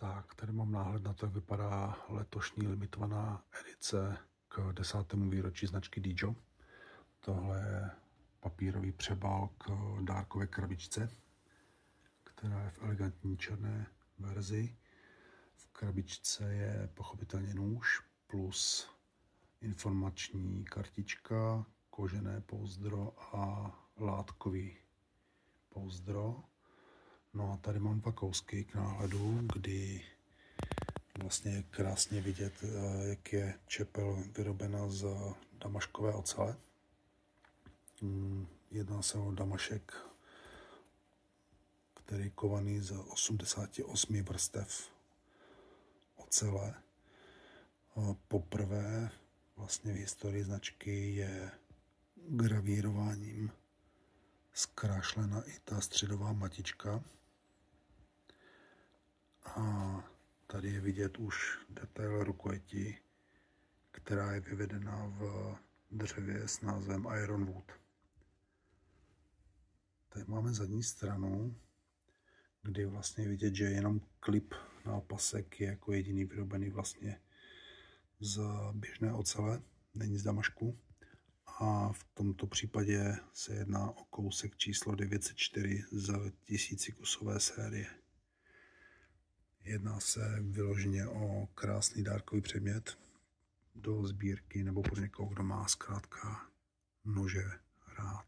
Tak, tady mám náhled na to, jak vypadá letošní limitovaná edice k 10. výročí značky Dijo. Tohle je papírový přebal k dárkové krabičce, která je v elegantní černé verzi. V krabičce je pochopitelně nůž plus informační kartička, kožené pouzdro a látkový pouzdro. No a tady mám dva kousky k náhledu, kdy vlastně je krásně vidět, jak je čepel vyrobena z damaškové ocele. Jedná se o damašek, který je kovaný z 88 vrstev ocele. Poprvé vlastně v historii značky je gravírováním zkrášlena i ta středová matička. A tady je vidět už detail rukojeti, která je vyvedena v dřevě s názvem Ironwood. Tady máme zadní stranu, kdy vlastně vidět, že jenom klip na opasek je jako jediný vyrobený vlastně z běžné ocele, není z damašku. A v tomto případě se jedná o kousek číslo 904 z 1000 kusové série. Jedná se vyloženě o krásný dárkový předmět do sbírky nebo pro někoho, kdo má zkrátka nože rád.